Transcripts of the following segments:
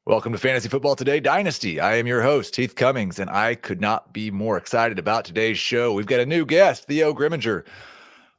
Welcome to Fantasy Football Today Dynasty. I am your host, Heath Cummings, and I could not be more excited about today's show. We've got a new guest, Theo Gremminger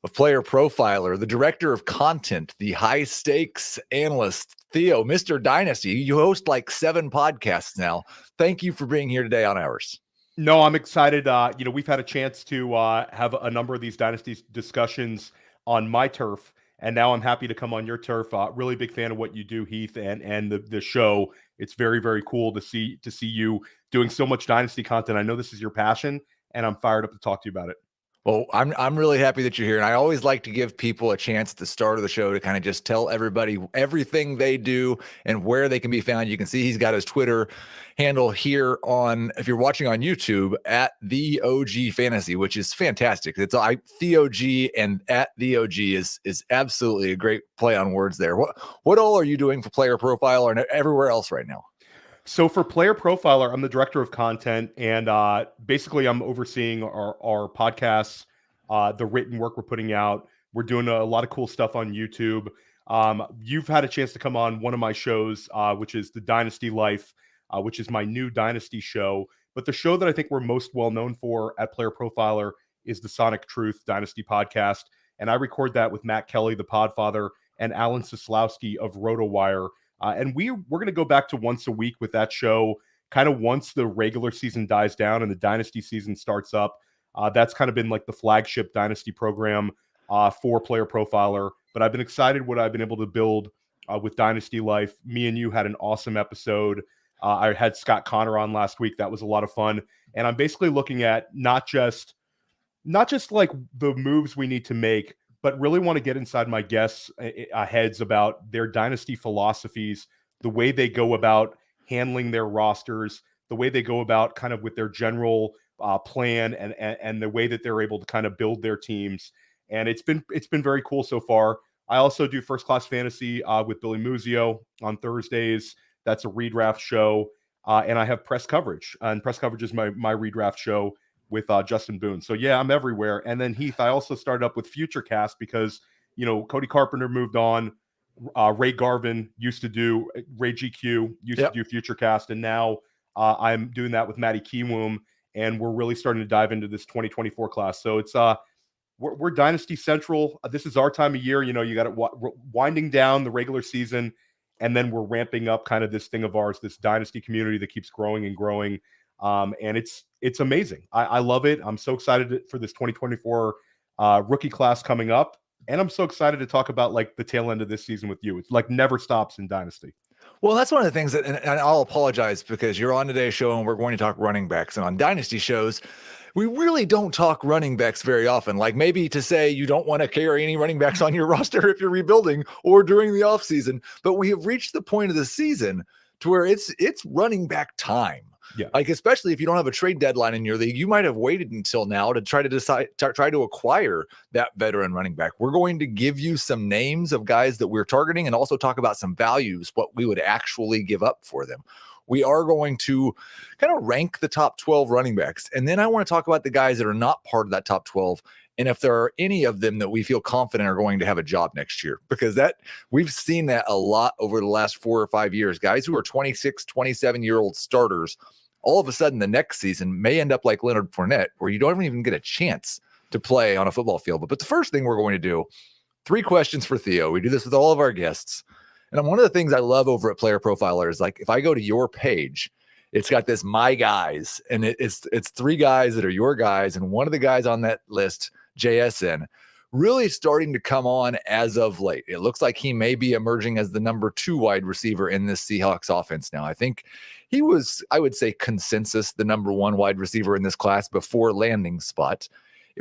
of Player Profiler, the director of content, the high stakes analyst. Theo, Mr. Dynasty, you host like 7 podcasts now. Thank you for being here today on ours. No, I'm excited. We've had a chance to have a number of these dynasty discussions on my turf, and now I'm happy to come on your turf. Really big fan of what you do, Heath, and the show. It's very, very cool to see you doing so much dynasty content. I know this is your passion, and I'm fired up to talk to you about it. Well, I'm really happy that you're here, and I always like to give people a chance at the start of the show to kind of just tell everybody everything they do and where they can be found. You can see he's got his Twitter handle here on, if you're watching on YouTube, at the OG Fantasy, which is fantastic. It's Theo G and at the OG is absolutely a great play on words there. What all are you doing for Player Profile and everywhere else right now? So for Player Profiler, I'm the director of content, and basically I'm overseeing our podcasts, the written work we're putting out. We're doing a lot of cool stuff on YouTube. You've had a chance to come on one of my shows, which is the Dynasty Life, which is my new Dynasty show. But the show that I think we're most well known for at Player Profiler is the Sonic Truth Dynasty podcast. And I record that with Matt Kelly, the Podfather, and Alan Soslowski of RotoWire. And we're going to go back to once a week with that show, kind of once the regular season dies down and the Dynasty season starts up. That's kind of been like the flagship Dynasty program for Player Profiler. But I've been excited what I've been able to build with Dynasty Life. Me and you had an awesome episode. I had Scott Connor on last week. That was a lot of fun. And I'm basically looking at not just like the moves we need to make, but really want to get inside my guests' heads about their dynasty philosophies, the way they go about handling their rosters, the way they go about kind of with their general plan, and the way that they're able to kind of build their teams. And it's been very cool so far. I also do First Class Fantasy with Billy Muzio on Thursdays. That's a redraft show, and I have press coverage, and press coverage is my redraft show with Justin Boone. So yeah, I'm everywhere. And then Heath, I also started up with Futurecast because, Cody Carpenter moved on. Ray Garvin used to do Ray GQ used to do Futurecast. And now I'm doing that with Matty Kiwoom. And we're really starting to dive into this 2024 class. So it's we're Dynasty Central. This is our time of year. You got it winding down the regular season. And then we're ramping up kind of this thing of ours, this Dynasty community that keeps growing and growing. And it's amazing. I love it. I'm so excited for this 2024 rookie class coming up. And I'm so excited to talk about like the tail end of this season with you. It's like never stops in Dynasty. Well, that's one of the things that, and I'll apologize because you're on today's show and we're going to talk running backs. And on Dynasty shows, we really don't talk running backs very often. Like maybe to say you don't want to carry any running backs on your roster if you're rebuilding or during the offseason. But we have reached the point of the season to where it's running back time. Yeah. Like, especially if you don't have a trade deadline in your league, you might have waited until now to try to acquire that veteran running back. We're going to give you some names of guys that we're targeting and also talk about some values, what we would actually give up for them. We are going to kind of rank the top 12 running backs. And then I want to talk about the guys that are not part of that top 12. And if there are any of them that we feel confident are going to have a job next year, because that we've seen that a lot over the last 4 or 5 years, guys who are 26, 27-year-old starters, all of a sudden the next season may end up like Leonard Fournette, where you don't even get a chance to play on a football field. But the first thing we're going to do, 3 questions for Theo. We do this with all of our guests. And one of the things I love over at Player Profiler is like, if I go to your page, it's got this my guys, and it's 3 guys that are your guys. And one of the guys on that list, JSN, really starting to come on as of late. It looks like he may be emerging as the number 2 wide receiver in this Seahawks offense now. I think he was, I would say, consensus the number 1 wide receiver in this class before landing spot.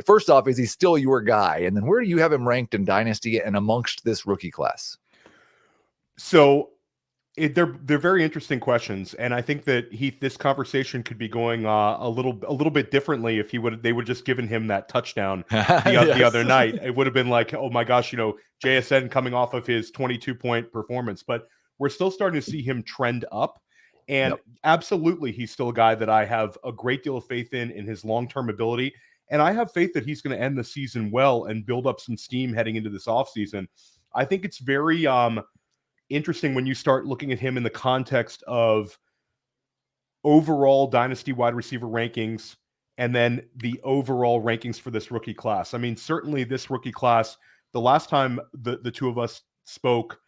First off, is he still your guy? And then where do you have him ranked in Dynasty and amongst this rookie class? So they're very interesting questions, and I think that this conversation could be going a little bit differently if they would just given him that touchdown the other night. It would have been like, oh my gosh, JSN coming off of his 22-point performance, but we're still starting to see him trend up, and absolutely he's still a guy that I have a great deal of faith in his long-term ability, and I have faith that he's going to end the season well and build up some steam heading into this offseason. I think it's very interesting when you start looking at him in the context of overall dynasty wide receiver rankings and then the overall rankings for this rookie class. I mean, certainly this rookie class, the last time the two of us spoke,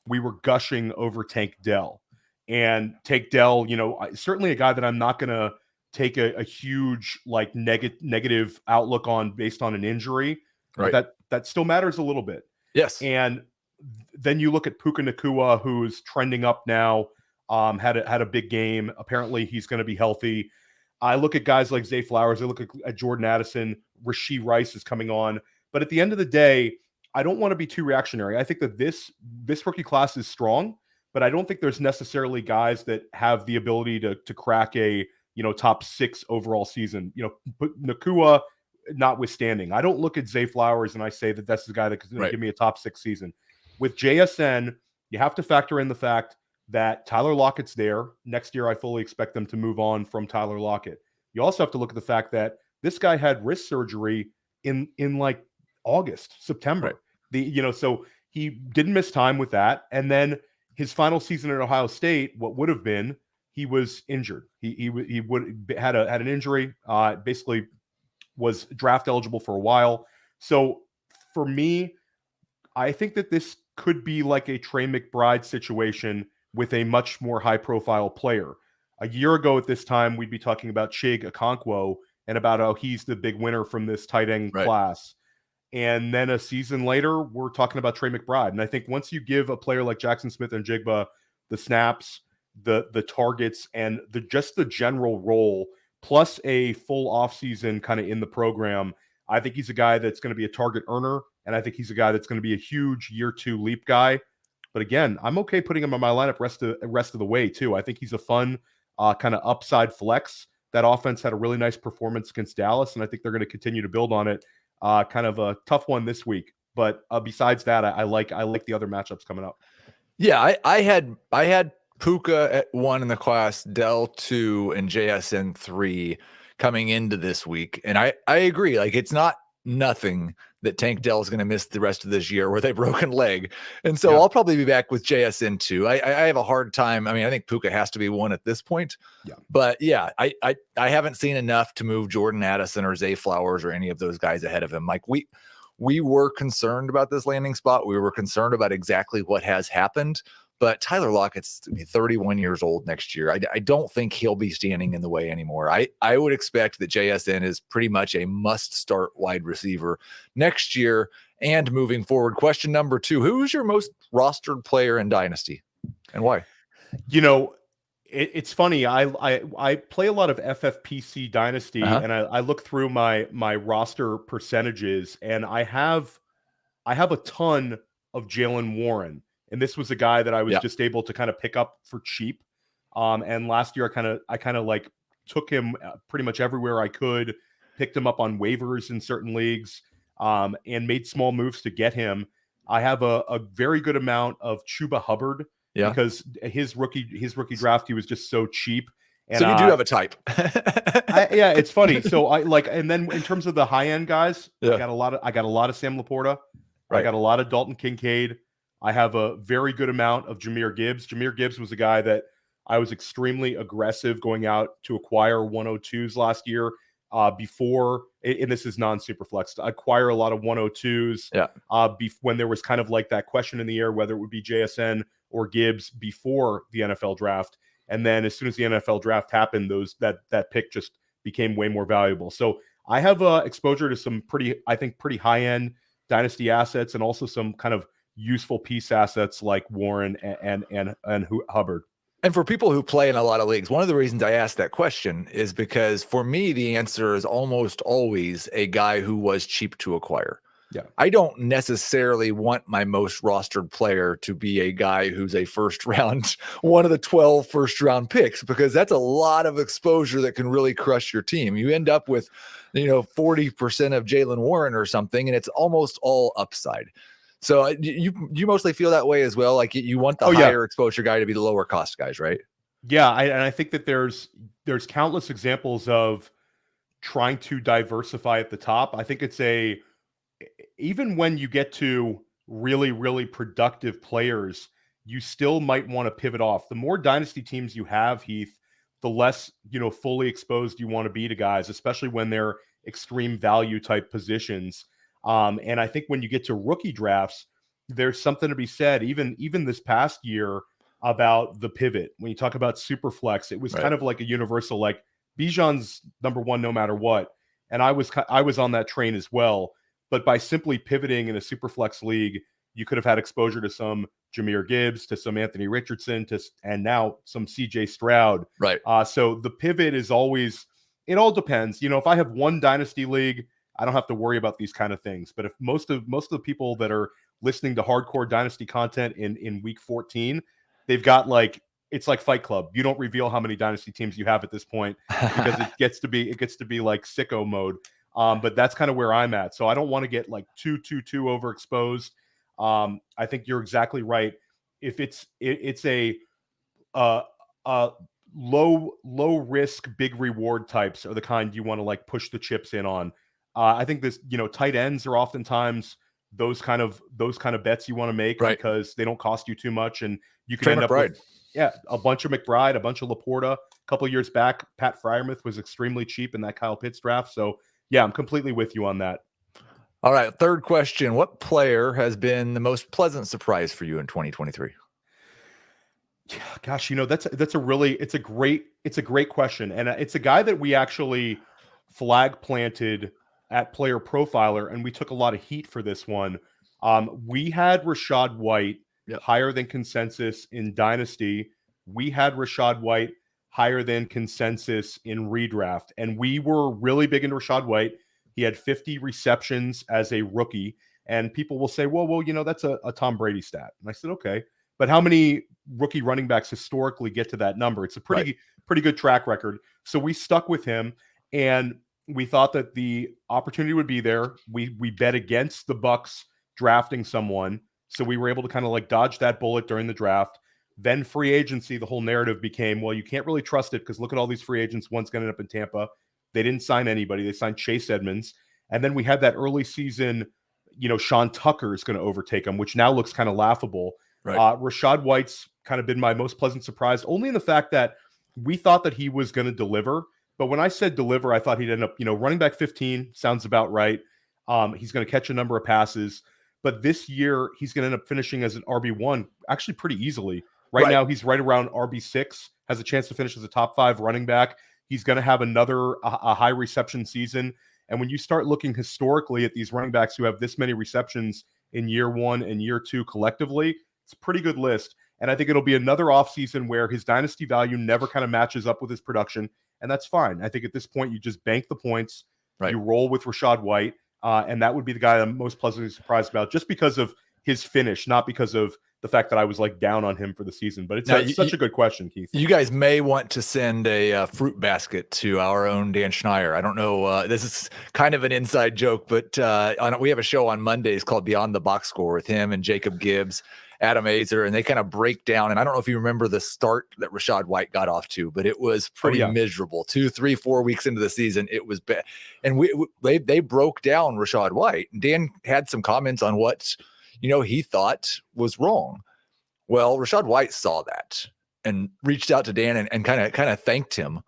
we were gushing over Tank Dell. And Tank Dell, certainly a guy that I'm not going to take a huge like negative outlook on based on an injury. Right. But that still matters a little bit. Yes. And then you look at Puka Nacua, who's trending up now, had a big game. Apparently he's going to be healthy. I look at guys like Zay Flowers. I look at Jordan Addison. Rashee Rice is coming on. But at the end of the day, I don't want to be too reactionary. I think that this rookie class is strong, but I don't think there's necessarily guys that have the ability to crack a top 6 overall season. Nacua notwithstanding, I don't look at Zay Flowers and I say that that's the guy that's going to give me a top 6 season. With JSN, you have to factor in the fact that Tyler Lockett's there. Next year, I fully expect them to move on from Tyler Lockett. You also have to look at the fact that this guy had wrist surgery in like August, September. Right. So he didn't miss time with that. And then his final season at Ohio State, what would have been, he was injured. He had an injury. Basically, was draft eligible for a while. So for me, I think that this could be like a Trey McBride situation with a much more high-profile player. A year ago at this time, we'd be talking about Chig Okonkwo and about how he's the big winner from this tight end class. And then a season later, we're talking about Trey McBride. And I think once you give a player like Jackson Smith and Jigba the snaps, the targets, and just the general role, plus a full offseason kind of in the program, I think he's a guy that's going to be a target earner, and I think he's a guy that's going to be a huge year 2 leap guy. But again, I'm okay putting him on my lineup rest of the way too. I think he's a fun kind of upside flex. That offense had a really nice performance against Dallas, and I think they're going to continue to build on it. Kind of a tough one this week, but besides that, I like the other matchups coming up. Yeah, I had Puka at 1 in the class, Dell 2, and JSN 3 coming into this week, and I agree. Like, it's not nothing that Tank Dell is going to miss the rest of this year with a broken leg. And so I'll probably be back with JSN 2. I have a hard time. I mean, I think Puka has to be 1 at this point. Yeah. But yeah, I haven't seen enough to move Jordan Addison or Zay Flowers or any of those guys ahead of him. Like, we were concerned about this landing spot. We were concerned about exactly what has happened. But Tyler Lockett's 31 years old next year. I don't think he'll be standing in the way anymore. I would expect that JSN is pretty much a must-start wide receiver next year and moving forward. Question number 2, who is your most rostered player in Dynasty and why? It's funny. I play a lot of FFPC Dynasty, and I look through my roster percentages, and I have a ton of Jaylen Warren. And this was a guy that I was just able to kind of pick up for cheap. And last year, I kind of like took him pretty much everywhere I could, picked him up on waivers in certain leagues, and made small moves to get him. I have a very good amount of Chuba Hubbard because his rookie draft, he was just so cheap. And, so you do have a type. It's funny. So and then in terms of the high end guys, I got a lot of Sam Laporta. I got a lot of Dalton Kincaid. I have a very good amount of Jahmyr Gibbs. Jahmyr Gibbs was a guy that I was extremely aggressive going out to acquire 102s last year before, and this is non-superflex, to acquire a lot of 102s when there was kind of like that question in the air whether it would be JSN or Gibbs before the NFL draft. And then as soon as the NFL draft happened, that pick just became way more valuable. So I have exposure to some pretty high-end dynasty assets and also some kind of useful piece assets like Warren and Hubbard. And for people who play in a lot of leagues, one of the reasons I asked that question is because for me, the answer is almost always a guy who was cheap to acquire. Yeah. I don't necessarily want my most rostered player to be a guy who's a first round, one of the 12 first round picks, because that's a lot of exposure that can really crush your team. You end up with, 40% of Jaylen Warren or something, and it's almost all upside. So you mostly feel that way as well. Like you want the higher exposure guy to be the lower cost guys, right? Yeah. And I think that there's countless examples of trying to diversify at the top. I think it's even when you get to really, really productive players, you still might want to pivot off. The more dynasty teams you have, Heath, the less, fully exposed you want to be to guys, especially when they're extreme value type positions. And I think when you get to rookie drafts, there's something to be said, even this past year, about the pivot. When you talk about super flex, it was kind of like a universal, like Bijan's number one no matter what. And I was on that train as well. But by simply pivoting in a super flex league, you could have had exposure to some Jahmyr Gibbs, to some Anthony Richardson, and now some CJ Stroud. Right. So the pivot is always, it all depends. If I have one dynasty league, I don't have to worry about these kind of things. But if most of the people that are listening to hardcore dynasty content in week 14, they've got it's like Fight Club. You don't reveal how many dynasty teams you have at this point because it gets to be like sicko mode. But that's kind of where I'm at. So I don't want to get too overexposed. I think you're exactly right. If it's a low risk, big reward types are the kind you want to push the chips in on. I think this, tight ends are oftentimes those kind of bets you want to make because they don't cost you too much, and you can end up with a bunch of McBride, a bunch of Laporta. A couple of years back, Pat Freiermuth was extremely cheap in that Kyle Pitts draft. So yeah, I'm completely with you on that. All right, third question: what player has been the most pleasant surprise for you in 2023? Yeah, gosh, it's a great question, and it's a guy that we actually flag planted at Player Profiler, and we took a lot of heat for this one. We had Rachaad White higher than consensus in Dynasty. We had Rachaad White higher than consensus in redraft, and we were really big into Rachaad White. He had 50 receptions as a rookie, and people will say, well, that's a Tom Brady stat. And I said, okay, but how many rookie running backs historically get to that number? It's a pretty good track record. So we stuck with him, and we thought that the opportunity would be there. We bet against the Bucs drafting someone, so we were able to kind of dodge that bullet during the draft. Then free agency, the whole narrative became, well, you can't really trust it because look at all these free agents. One's going to end up in Tampa. They didn't sign anybody. They signed Chase Edmonds. And then we had that early season, Sean Tucker is going to overtake him, which now looks kind of laughable. Rachaad White's kind of been my most pleasant surprise, only in the fact that we thought that he was going to deliver. But when I said deliver, I thought he'd end up, running back 15 sounds about right. He's going to catch a number of passes. But this year, he's going to end up finishing as an RB1 actually pretty easily. Right now, he's right around RB6, has a chance to finish as a top 5 running back. He's going to have another high reception season. And when you start looking historically at these running backs who have this many receptions in year 1 and year 2 collectively, it's a pretty good list. And I think it'll be another offseason where his dynasty value never kind of matches up with his production. And that's fine. I think at this point, you just bank the points. You roll with Rachaad White. And that would be the guy I'm most pleasantly surprised about just because of his finish, not because of the fact that I was down on him for the season. But it's such a good question, Keith. You guys may want to send a fruit basket to our own Dan Schneier. I don't know. This is kind of an inside joke, but we have a show on Mondays called Beyond the Box Score with him and Jacob Gibbs, Adam Azer, and they kind of break down. And I don't know if you remember the start that Rachaad White got off to, but it was pretty miserable. 2, 3, 4 weeks into the season, it was bad. And they broke down Rachaad White. Dan had some comments on what he thought was wrong. Well, Rachaad White saw that and reached out to Dan and kind of thanked him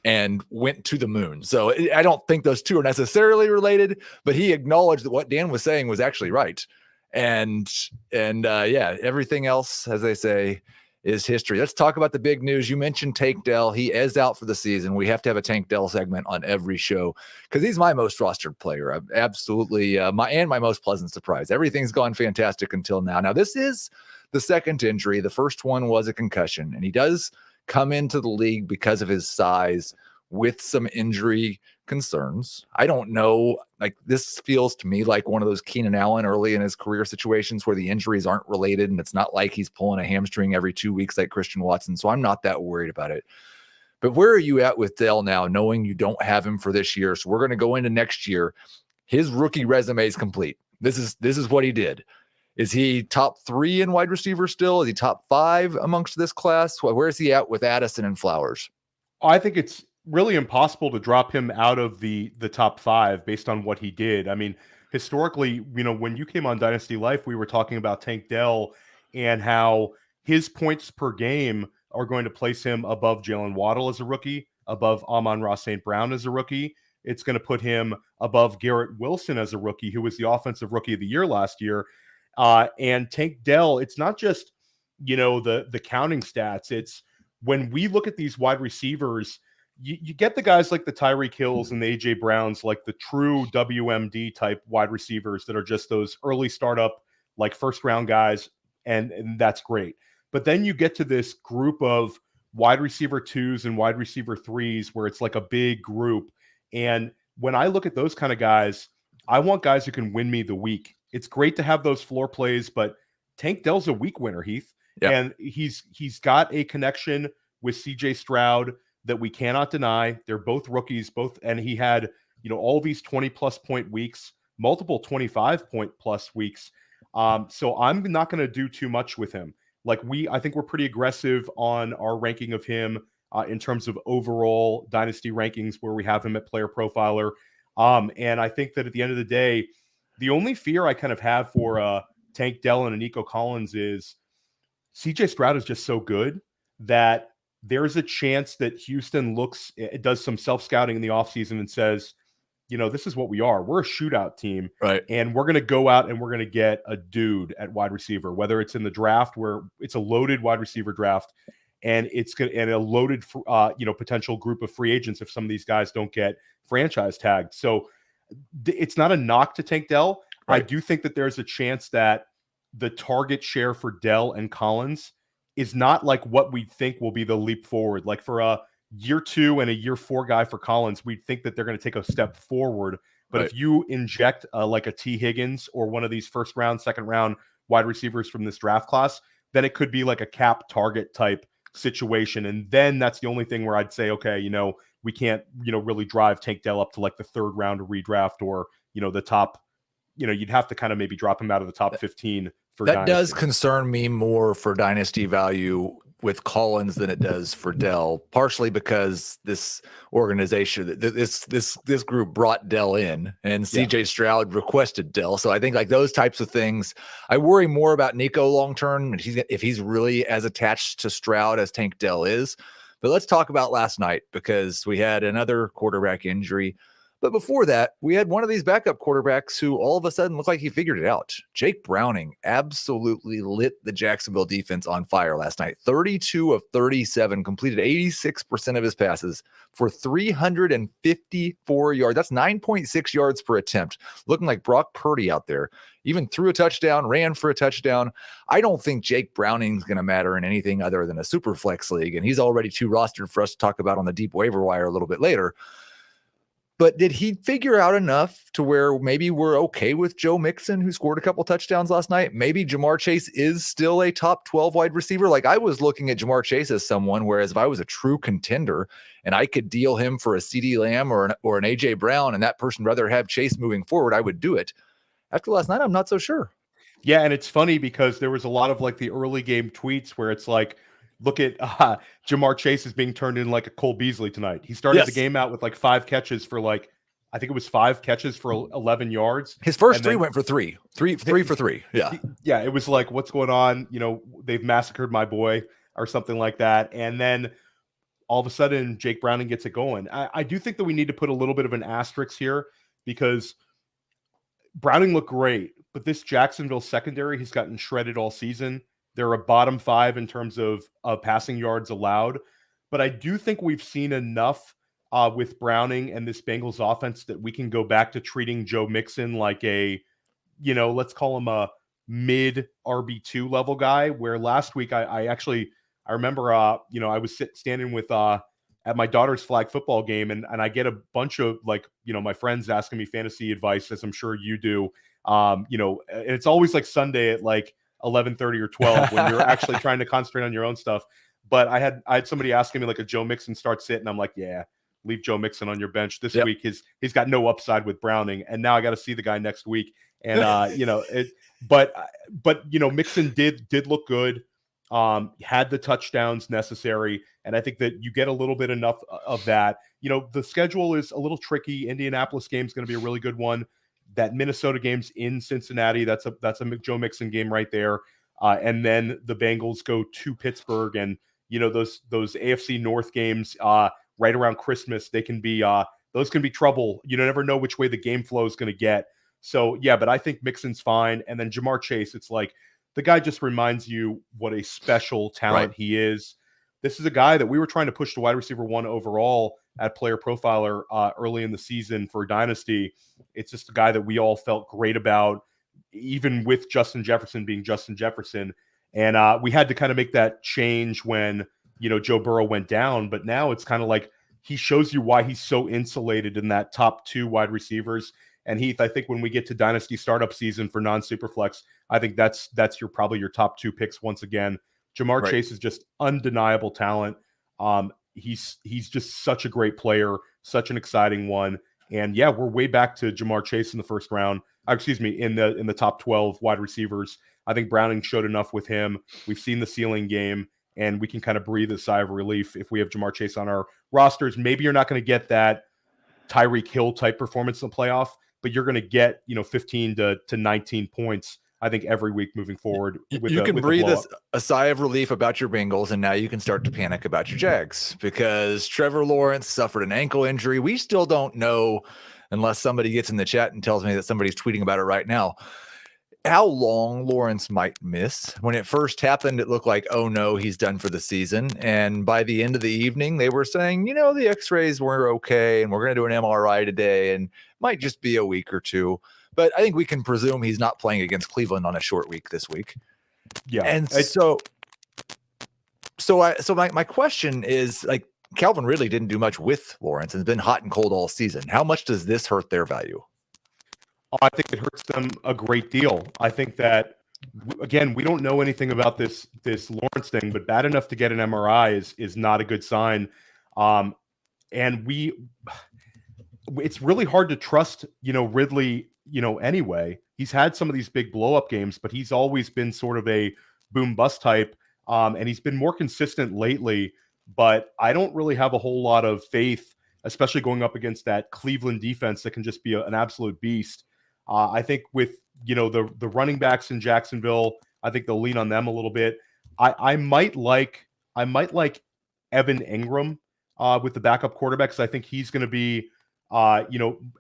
and went to the moon. So I don't think those two are necessarily related, but he acknowledged that what Dan was saying was actually right. And everything else, as they say, is history. Let's talk about the big news. You mentioned Tank Dell. He is out for the season. We have to have a Tank Dell segment on every show because he's my most rostered player. I'm absolutely my most pleasant surprise. Everything's gone fantastic until now. Now, this is the second injury. The first one was a concussion, and he does come into the league because of his size with some injury concerns. I don't know. This feels to me like one of those Keenan Allen early in his career situations where the injuries aren't related, and it's not like he's pulling a hamstring every 2 weeks like Christian Watson. So I'm not that worried about it. But where are you at with Dell now, knowing you don't have him for this year? So we're going to go into next year. His rookie resume is complete. This is what he did. Is he top 3 in wide receiver still? Is he top 5 amongst this class? Where is he at with Addison and Flowers? I think it's really impossible to drop him out of the top 5 based on what he did. I mean, historically, when you came on Dynasty Life, we were talking about Tank Dell and how his points per game are going to place him above Jalen Waddle as a rookie, above Amon-Ra St. Brown as a rookie. It's going to put him above Garrett Wilson as a rookie, who was the offensive rookie of the year last year. And Tank Dell, it's not just, the counting stats. It's when we look at these wide receivers, you get the guys like the Tyreek Hills and the A.J. Browns, like the true WMD type wide receivers that are just those early startup, like first round guys, and that's great. But then you get to this group of wide receiver 2s and wide receiver 3s where it's like a big group. And when I look at those kind of guys, I want guys who can win me the week. It's great to have those floor plays, but Tank Dell's a week winner, Heath. Yep. And he's got a connection with CJ Stroud that we cannot deny. They're both rookies, and he had, all these 20+ point weeks, multiple 25+ weeks. So I'm not going to do too much with him. Like I think we're pretty aggressive on our ranking of him in terms of overall dynasty rankings, where we have him at Player Profiler. And I think that at the end of the day, the only fear I kind of have for Tank Dell and Nico Collins is CJ Stroud is just so good that there's a chance that Houston does some self-scouting in the offseason and says, this is what we are. We're a shootout team, right? And we're going to go out and we're going to get a dude at wide receiver, whether it's in the draft where it's a loaded wide receiver draft and it's going and a loaded, potential group of free agents if some of these guys don't get franchise tagged. So it's not a knock to Tank Dell. Right. I do think that there's a chance that the target share for Dell and Collins is not like what we think will be the leap forward. Like for a year 2 and a year 4 guy for Collins, we think that they're going to take a step forward. But if you inject like a T. Higgins or one of these first round, second round wide receivers from this draft class, then it could be like a cap target type situation. And then that's the only thing where I'd say, okay, we can't, really drive Tank Dell up to like the third round of redraft or, the top, you'd have to kind of maybe drop him out of the top 15 for that Dynasty. Does concern me more for Dynasty value with Collins than it does for Dell, partially because this organization, this group brought Dell in, and CJ Stroud requested Dell. So I think like those types of things, I worry more about Nico long term if he's really as attached to Stroud as Tank Dell is. But let's talk about last night, because we had another quarterback injury. But before that, we had one of these backup quarterbacks who all of a sudden looked like he figured it out. Jake Browning absolutely lit the Jacksonville defense on fire last night. 32 of 37, completed 86% of his passes for 354 yards. That's 9.6 yards per attempt. Looking like Brock Purdy out there. Even threw a touchdown, ran for a touchdown. I don't think Jake Browning's going to matter in anything other than a super flex league, and he's already too rostered for us to talk about on the deep waiver wire a little bit later. But did he figure out enough to where maybe we're okay with Joe Mixon, who scored a couple touchdowns last night? Maybe Jamar Chase is still a top 12 wide receiver. Like I was looking at Jamar Chase as someone, whereas if I was a true contender and I could deal him for a CeeDee Lamb or an AJ Brown, and that person rather have Chase moving forward, I would do it. After last night, I'm not so sure. Yeah, and it's funny because there was a lot of like the early game tweets where it's like, look at Jamar Chase is being turned in like a Cole Beasley tonight. He started the game out with like 5 catches for like, I think it was 5 catches for 11 yards. His first 3 went for 3 for 3. Yeah. Yeah. It was like, what's going on? They've massacred my boy or something like that. And then all of a sudden Jake Browning gets it going. I do think that we need to put a little bit of an asterisk here because Browning looked great, but this Jacksonville secondary has gotten shredded all season. They're a bottom 5 in terms of passing yards allowed. But I do think we've seen enough with Browning and this Bengals offense that we can go back to treating Joe Mixon like a, let's call him a mid RB2 level guy, where last week I remember, I was standing with at my daughter's flag football game and I get a bunch of like, my friends asking me fantasy advice, as I'm sure you do. And it's always like Sunday at like 11:30 or 12 when you're actually trying to concentrate on your own stuff. But I had somebody asking me like a Joe Mixon start sit, and I'm like, yeah, leave Joe Mixon on your bench this week. He's got no upside with Browning, and now I got to see the guy next week. And Mixon did look good. Had the touchdowns necessary, and I think that you get a little bit enough of that. The schedule is a little tricky. Indianapolis game is going to be a really good one. That Minnesota game's in Cincinnati. That's a Joe Mixon game right there. and then the Bengals go to Pittsburgh, and those AFC North games right around Christmas, they can be those can be trouble. You never know which way the game flow is going to get. So yeah, but I think Mixon's fine, and then Jamar Chase, it's like the guy just reminds you what a special talent he is. This is a guy that we were trying to push to wide receiver 1 overall at Player Profiler early in the season for Dynasty. It's just a guy that we all felt great about, even with Justin Jefferson being Justin Jefferson. And we had to kind of make that change when, Joe Burrow went down. But now it's kind of like he shows you why he's so insulated in that top 2 wide receivers. And Heath, I think when we get to Dynasty startup season for non-Superflex, I think that's probably your top 2 picks once again. Jamar Chase is just undeniable talent. He's just such a great player, such an exciting one. And yeah, we're way back to Jamar Chase in the first round. In the top 12 wide receivers. I think Browning showed enough with him. We've seen the ceiling game, and we can kind of breathe a sigh of relief if we have Jamar Chase on our rosters. Maybe you're not going to get that Tyreek Hill type performance in the playoff, but you're going to get 15 to 19 points, I think, every week moving forward. You can breathe a sigh of relief about your Bengals, and now you can start to panic about your Jags because Trevor Lawrence suffered an ankle injury. We still don't know, unless somebody gets in the chat and tells me that somebody's tweeting about it right now, how long Lawrence might miss. When it first happened, it looked like, oh no, he's done for the season. And by the end of the evening, they were saying, the x-rays were okay, and we're going to do an MRI today, and might just be a week or two. But I think we can presume he's not playing against Cleveland on a short week this week. Yeah. And so my question is, like, Calvin Ridley didn't do much with Lawrence and has been hot and cold all season. How much does this hurt their value? I think it hurts them a great deal. I think that, again, we don't know anything about this Lawrence thing, but bad enough to get an MRI is not a good sign. And it's really hard to trust, Ridley, anyway. He's had some of these big blow-up games, but he's always been sort of a boom-bust type, and he's been more consistent lately. But I don't really have a whole lot of faith, especially going up against that Cleveland defense that can just be an absolute beast. I think with the running backs in Jacksonville, I think they'll lean on them a little bit. I might like Evan Ingram with the backup quarterback, because I think he's going to be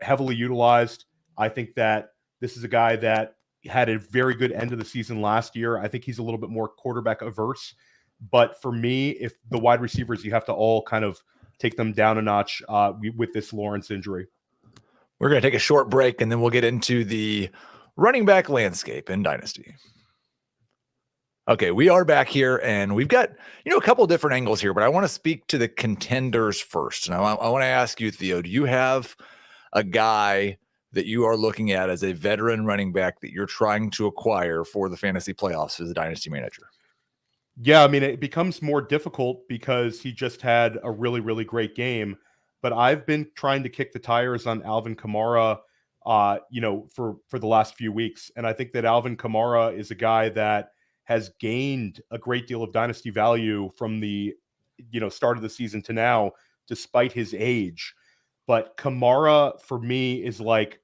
heavily utilized. I think that this is a guy that had a very good end of the season last year. I think he's a little bit more quarterback averse. But for me, if the wide receivers, you have to all kind of take them down a notch with this Lawrence injury. We're going to take a short break, and then we'll get into the running back landscape in Dynasty. Okay, we are back here, and we've got a couple of different angles here, but I want to speak to the contenders first. And I want to ask you, Theo, do you have a guy that you are looking at as a veteran running back that you're trying to acquire for the fantasy playoffs as a Dynasty manager? Yeah, I mean, it becomes more difficult because he just had a really, really great game. But I've been trying to kick the tires on Alvin Kamara, for the last few weeks. And I think that Alvin Kamara is a guy that has gained a great deal of dynasty value from the, start of the season to now, despite his age. But Kamara, for me, is like,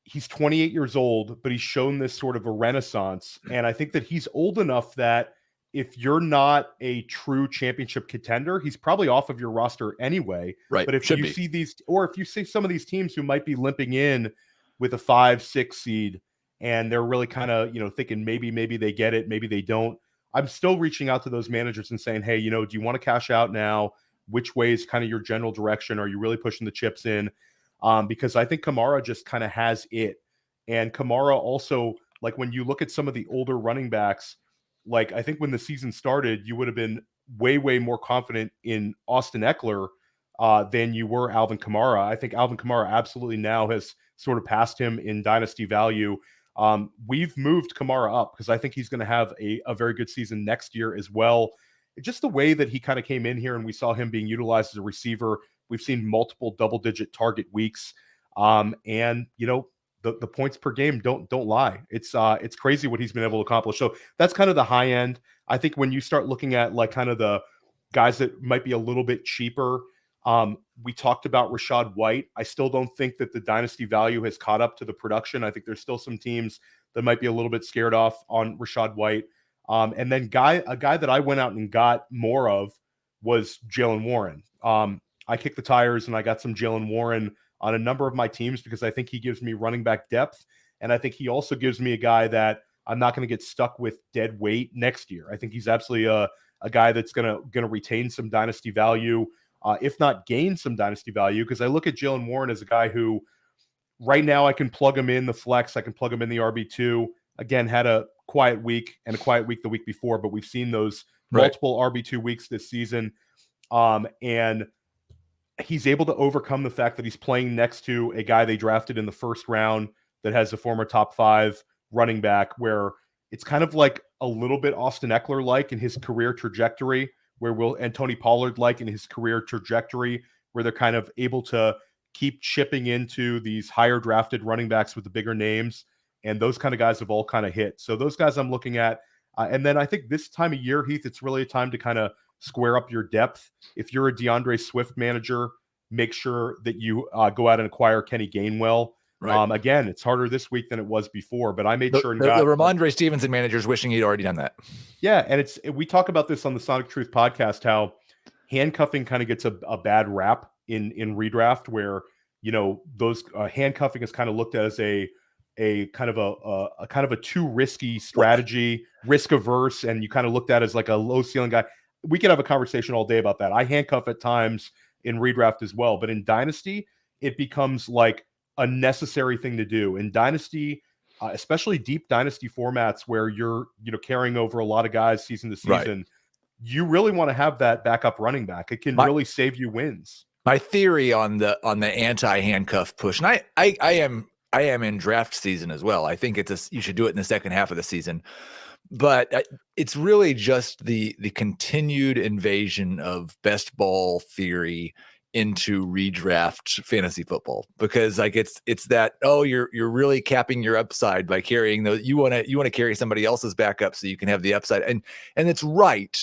he's 28 years old, but he's shown this sort of a renaissance. And I think that he's old enough that if you're not a true championship contender, he's probably off of your roster anyway. Right. But if you see these, or if you see some of these teams who might be limping in with a 5-6 seed, and they're really kind of, thinking maybe they get it, maybe they don't, I'm still reaching out to those managers and saying, hey, do you want to cash out now? Which way is kind of your general direction? Are you really pushing the chips in? Because I think Kamara just kind of has it. And Kamara also, like, when you look at some of the older running backs, like, I think when the season started, you would have been way, way more confident in Austin Eckler than you were Alvin Kamara. I think Alvin Kamara absolutely now has sort of passed him in dynasty value. We've moved Kamara up because I think he's going to have a very good season next year as well. Just the way that he kind of came in here and we saw him being utilized as a receiver. We've seen multiple double-digit target weeks. The points per game don't lie. It's crazy what he's been able to accomplish. So that's kind of the high end. I think when you start looking at like kind of the guys that might be a little bit cheaper, we talked about Rachaad White. I still don't think that the dynasty value has caught up to the production. I think there's still some teams that might be a little bit scared off on Rachaad White. And then a guy that I went out and got more of was Jaylen Warren. I kicked the tires and I got some Jaylen Warren on a number of my teams because I think he gives me running back depth. And I think he also gives me a guy that I'm not going to get stuck with dead weight next year. I think he's absolutely a guy that's going to retain some dynasty value, if not gain some dynasty value, because I look at Jaylen Warren as a guy who right now I can plug him in the flex. I can plug him in the RB2. Again, had a quiet week and a quiet week the week before, but we've seen those multiple RB2 weeks this season. And he's able to overcome the fact that he's playing next to a guy they drafted in the first round that has a former top 5 running back, where it's kind of like a little bit Austin Eckler-like in his career trajectory, and Tony Pollard-like in his career trajectory, where they're kind of able to keep chipping into these higher drafted running backs with the bigger names. And those kind of guys have all kind of hit. So those guys I'm looking at. And then I think this time of year, Heath, it's really a time to kind of square up your depth. If you're a DeAndre Swift manager, make sure that you go out and acquire Kenny Gainwell. Right. Again, it's harder this week than it was before, but I made sure and got the Ramondre Stevenson managers wishing he'd already done that. Yeah, and we talk about this on the Sonic Truth podcast, how handcuffing kind of gets a bad rap in redraft, where those handcuffing is kind of looked at as a kind of a too risky strategy, risk averse, and you kind of looked at as like a low ceiling guy. We could have a conversation all day about that. I handcuff at times in redraft as well, but in Dynasty, it becomes like a necessary thing to do. In Dynasty, especially deep Dynasty formats where you're carrying over a lot of guys season to season, you really want to have that backup running back. It can really save you wins. My theory on the anti-handcuff push, and I am in draft season as well. I think you should do it in the second half of the season, but it's really just the continued invasion of best ball theory into redraft fantasy football, because like it's that, you're really capping your upside by carrying those. You want to carry somebody else's backup so you can have the upside, and it's right,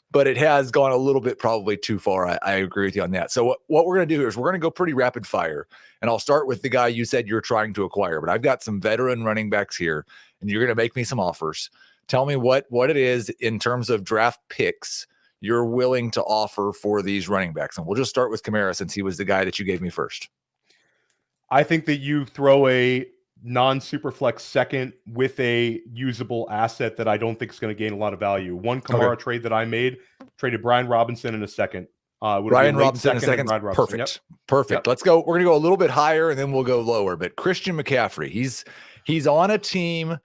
but it has gone a little bit probably too far. I agree with you on that. So what we're going to do here is we're going to go pretty rapid fire, and I'll start with the guy you said you're trying to acquire, but I've got some veteran running backs here, and you're going to make me some offers. Tell me what it is in terms of draft picks you're willing to offer for these running backs. And we'll just start with Kamara, since he was the guy that you gave me first. I think that you throw a non-superflex second with a usable asset that I don't think is going to gain a lot of value. One Kamara trade that I made, traded Brian Robinson in a second. Brian Robinson in a second. Perfect. Yep. Perfect. Yep. Let's go. We're going to go a little bit higher and then we'll go lower. But Christian McCaffrey, he's on a team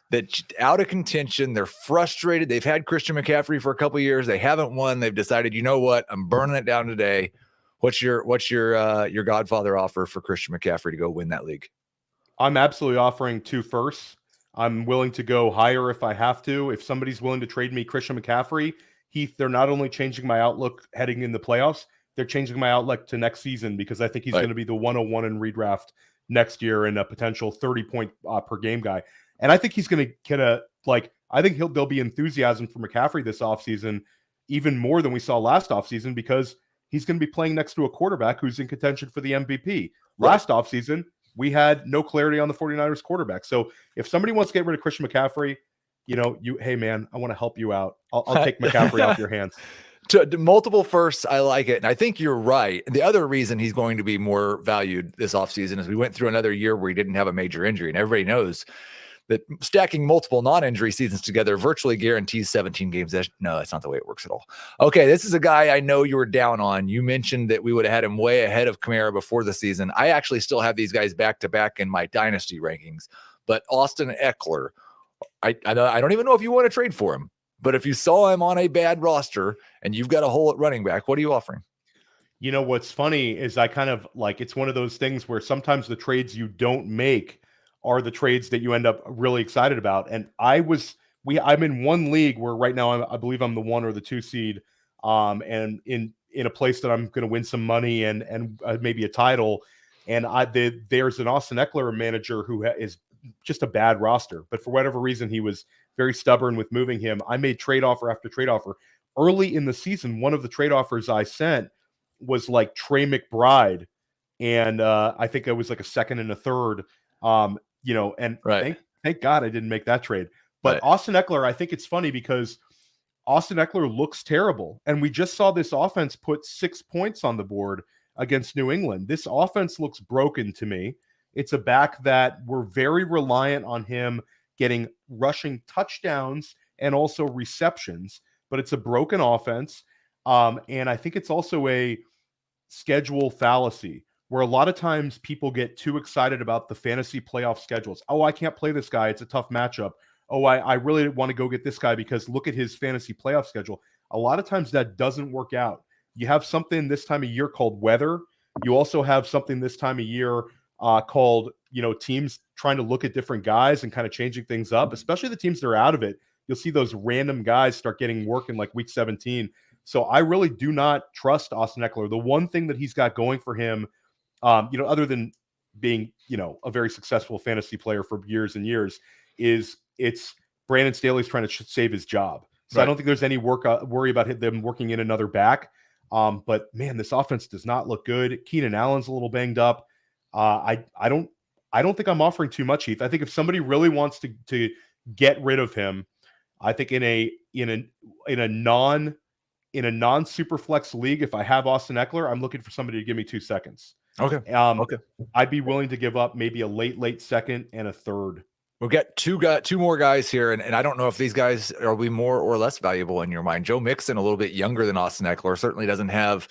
that's out of contention. They're frustrated. They've had Christian McCaffrey for a couple of years. They haven't won. They've decided, you know what? I'm burning it down today. What's your Godfather offer for Christian McCaffrey to go win that league? I'm absolutely offering 2 firsts. I'm willing to go higher if I have to. If somebody's willing to trade me Christian McCaffrey, Heath, they're not only changing my outlook heading in the playoffs, they're changing my outlook to next season, because I think he's going to be the 101 in redraft next year and a potential 30-point per game guy. And I think he's going to I think there'll be enthusiasm for McCaffrey this offseason, even more than we saw last offseason, because he's going to be playing next to a quarterback who's in contention for the MVP. Last offseason, we had no clarity on the 49ers quarterback. So if somebody wants to get rid of Christian McCaffrey, hey man, I want to help you out. I'll take McCaffrey off your hands. To multiple firsts, I like it. And I think you're right. The other reason he's going to be more valued this offseason is we went through another year where he didn't have a major injury. And everybody knows that stacking multiple non-injury seasons together virtually guarantees 17 games. No, that's not the way it works at all. Okay, this is a guy I know you were down on. You mentioned that we would have had him way ahead of Kamara before the season. I actually still have these guys back-to-back in my Dynasty rankings. But Austin Eckler, I don't even know if you want to trade for him. But if you saw him on a bad roster and you've got a hole at running back, what are you offering? What's funny is I kind of it's one of those things where sometimes the trades you don't make are the trades that you end up really excited about. And I'm in one league where right now I believe I'm the 1 or the 2 seed, and in a place that I'm going to win some money and maybe a title. And there's an Austin Eckler manager who is just a bad roster, but for whatever reason he was very stubborn with moving him. I made trade offer after trade offer early in the season. One of the trade offers I sent was like Trey McBride, and I think it was like a second and a third. thank God I didn't make that trade. But Right. Austin Eckler, I think it's funny because Austin Eckler looks terrible. And we just saw this offense put 6 points on the board against New England. This offense looks broken to me. It's a back that we're very reliant on him getting rushing touchdowns and also receptions, but it's a broken offense. And I think it's also a schedule fallacy where a lot of times people get too excited about the fantasy playoff schedules. Oh, I can't play this guy. It's a tough matchup. Oh, I really want to go get this guy because look at his fantasy playoff schedule. A lot of times that doesn't work out. You have something this time of year called weather. You also have something this time of year called, teams trying to look at different guys and kind of changing things up, especially the teams that are out of it. You'll see those random guys start getting work in like week 17. So I really do not trust Austin Eckler. The one thing that he's got going for him, other than being, a very successful fantasy player for years and years, is it's Brandon Staley's trying to save his job. So Right. I don't think there's any worry about them working in another back. But man, this offense does not look good. Keenan Allen's a little banged up. I don't think I'm offering too much, Heath. I think if somebody really wants to get rid of him, I think in a non super flex league, if I have Austin Eckler, I'm looking for somebody to give me 2 seconds. Okay. Okay. I'd be willing to give up maybe a late second and a third. We've got two more guys here, and I don't know if these guys are we more or less valuable in your mind. Joe Mixon, a little bit younger than Austin Eckler, certainly doesn't have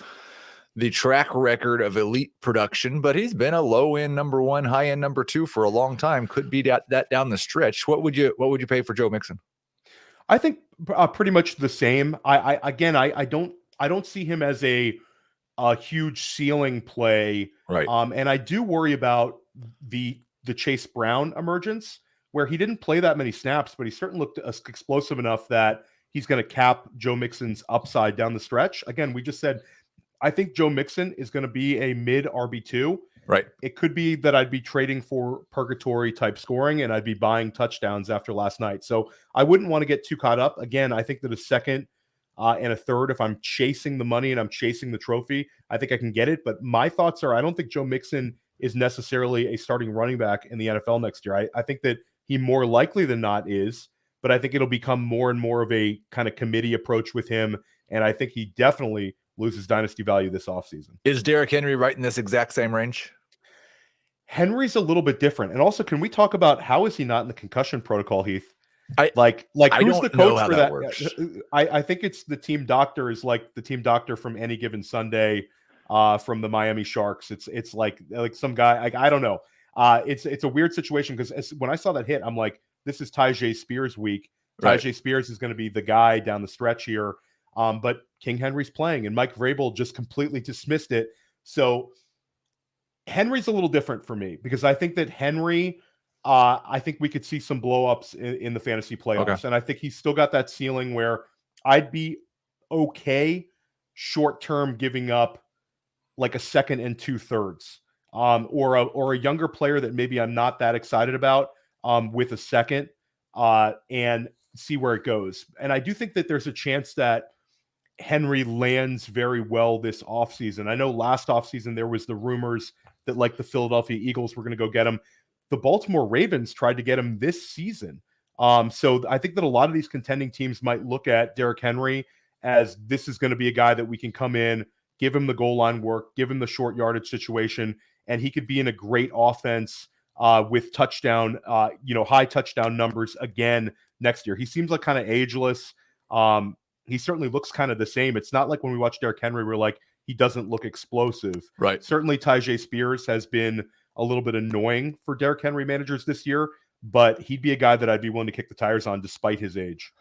the track record of elite production, but he's been a low-end number 1, high-end number 2 for a long time. Could be that down the stretch. What would you pay for Joe Mixon? I think pretty much the same. I don't see him as a huge ceiling play, right? And I do worry about the Chase Brown emergence, where he didn't play that many snaps, but he certainly looked explosive enough that he's going to cap Joe Mixon's upside down the stretch. Again, we just said I think Joe Mixon is going to be a mid RB2. Right. It could be that I'd be trading for purgatory type scoring and I'd be buying touchdowns after last night. So I wouldn't want to get too caught up. Again, I think that a second and a third, if I'm chasing the money and I'm chasing the trophy, I think I can get it. But my thoughts are I don't think Joe Mixon is necessarily a starting running back in the NFL next year. I think that he more likely than not is, but I think it'll become more and more of a kind of committee approach with him. And I think he definitely loses dynasty value this offseason. Is Derrick Henry right in this exact same range? Henry's a little bit different. And also, can we talk about how is he not in the concussion protocol, Heath? I Who's the coach for that? Works. I think it's the team doctor is like the team doctor from Any Given Sunday from the Miami Sharks. It's like some guy. I don't know. It's a weird situation because when I saw that hit, I'm like, this is Tyjae Spears week. Right. Tyjae Spears is going to be the guy down the stretch here. But King Henry's playing, and Mike Vrabel just completely dismissed it. So Henry's a little different for me because I think that Henry, I think we could see some blow-ups in the fantasy playoffs. Okay. And I think he's still got that ceiling where I'd be okay short-term giving up like a second and 2/3. Or a younger player that maybe I'm not that excited about with a second and see where it goes. And I do think that there's a chance that Henry lands very well this offseason. I know last offseason there was the rumors that like the Philadelphia Eagles were going to go get him. The Baltimore Ravens tried to get him this season. So I think that a lot of these contending teams might look at Derrick Henry as this is going to be a guy that we can come in, give him the goal line work, give him the short yardage situation, and he could be in a great offense with touchdown, high touchdown numbers again next year. He seems like kind of ageless. He certainly looks kind of the same. It's not like when we watch Derrick Henry, we're like, he doesn't look explosive. Right. Certainly Tyjae Spears has been a little bit annoying for Derrick Henry managers this year, but he'd be a guy that I'd be willing to kick the tires on despite his age.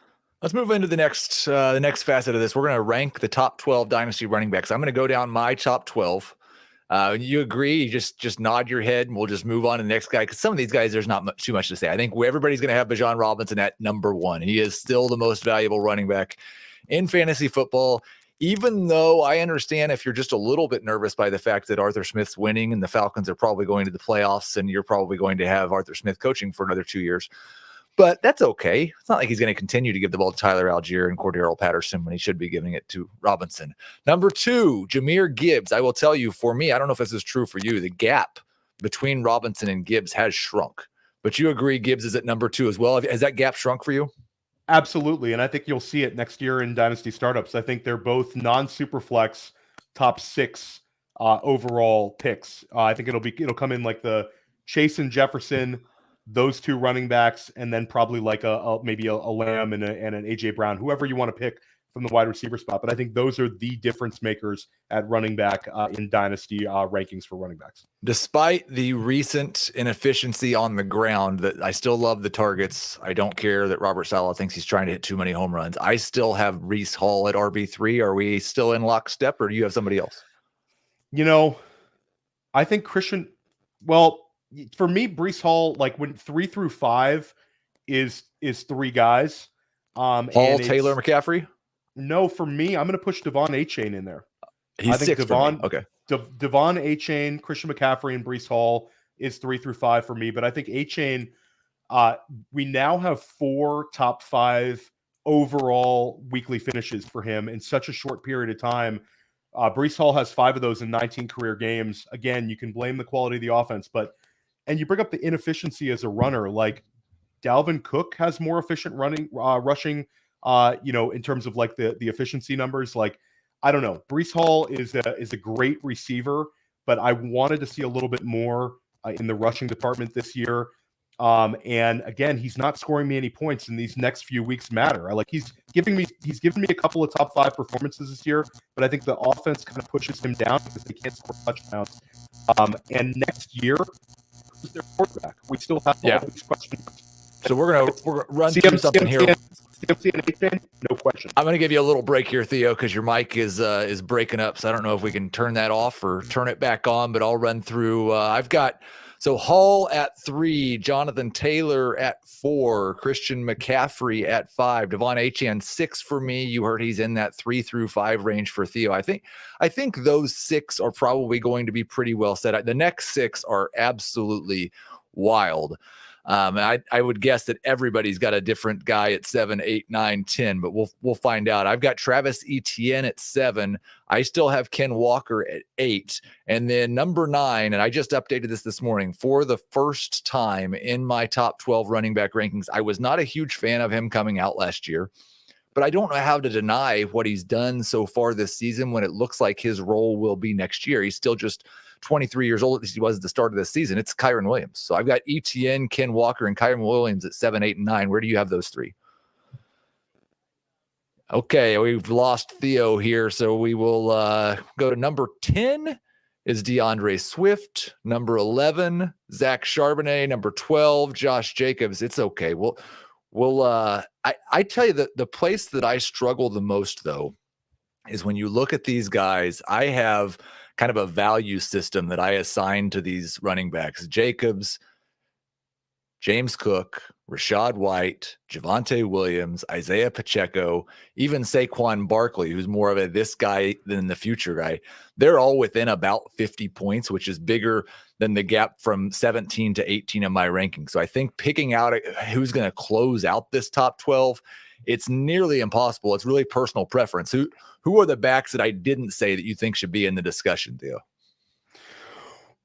Let's move into the next facet of this. We're going to rank the top 12 dynasty running backs. I'm going to go down my top 12. You agree? You just nod your head and we'll just move on to the next guy. Because some of these guys, there's not too much to say. I think everybody's going to have Bijan Robinson at number 1. He is still the most valuable running back in fantasy football, even though I understand if you're just a little bit nervous by the fact that Arthur Smith's winning and the Falcons are probably going to the playoffs and you're probably going to have Arthur Smith coaching for another 2 years. But that's okay. It's not like he's going to continue to give the ball to Tyler Algier and Cordero Patterson when he should be giving it to Robinson. Number 2, Jahmyr Gibbs. I will tell you, for me, I don't know if this is true for you, the gap between Robinson and Gibbs has shrunk. But you agree Gibbs is at number 2 as well. Has that gap shrunk for you? Absolutely. And I think you'll see it next year in Dynasty startups. I think they're both non-super flex top 6 overall picks. I think it'll come in like the Chase and Jefferson, those 2 running backs, and then probably like maybe a Lamb and an AJ Brown, whoever you want to pick from the wide receiver spot. But I think those are the difference makers at running back in Dynasty rankings for running backs. Despite the recent inefficiency on the ground, that I still love the targets. I don't care that Robert Saleh thinks he's trying to hit too many home runs. I still have Breece Hall at RB3. Are we still in lockstep, or do you have somebody else? I think Christian. Well, for me, Breece Hall, like when 3 through 5 is 3 guys. Hall, Taylor, McCaffrey. No, for me, I'm going to push Devon Achane in there. He's 6 for me. Okay. Devon Achane, Christian McCaffrey, and Breece Hall is 3 through 5 for me. But I think Achane, we now have 4 top 5 overall weekly finishes for him in such a short period of time. Breece Hall has 5 of those in 19 career games. Again, you can blame the quality of the offense, and you bring up the inefficiency as a runner. Like Dalvin Cook has more efficient rushing. In terms of like the efficiency numbers. Like, I don't know. Breece Hall is a great receiver, but I wanted to see a little bit more in the rushing department this year. And again, he's not scoring me any points, and these next few weeks matter. He's given me a couple of top 5 performances this year, but I think the offense kind of pushes him down because they can't score touchdowns. And next year, who's their quarterback? We still have all these questions. So we're gonna run through something here. No question. I'm going to give you a little break here, Theo, because your mic is breaking up. So I don't know if we can turn that off or turn it back on, but I'll run through. I've got Hall at 3, Jonathan Taylor at 4, Christian McCaffrey at 5, Devon Achane 6 for me. You heard he's in that 3 through 5 range for Theo. I think those 6 are probably going to be pretty well set. The next 6 are absolutely wild. I would guess that everybody's got a different guy at 7, 8, 9, 10, but we'll find out. I've got Travis Etienne at 7. I still have Ken Walker at 8. And then number 9, and I just updated this morning, for the first time in my top 12 running back rankings. I was not a huge fan of him coming out last year, but I don't know how to deny what he's done so far this season when it looks like his role will be next year. He's still just 23 years old, as he was at the start of this season. It's Kyren Williams. So I've got Etienne, Ken Walker, and Kyren Williams at 7, 8, and 9. Where do you have those 3? Okay, we've lost Theo here, so we will go to number 10 is DeAndre Swift. Number 11, Zach Charbonnet. Number 12, Josh Jacobs. It's okay. I tell you that the place that I struggle the most, though, is when you look at these guys. I have kind of a value system that I assign to these running backs: Jacobs, James Cook, Rashad White, Javonte Williams, Isaiah Pacheco, even Saquon Barkley, who's more of a this guy than the future guy. They're all within about 50 points, which is bigger than the gap from 17 to 18 in my ranking. So I think picking out who's going to close out this top 12, it's nearly impossible. It's really personal preference. Who are the backs that I didn't say that you think should be in the discussion, Theo?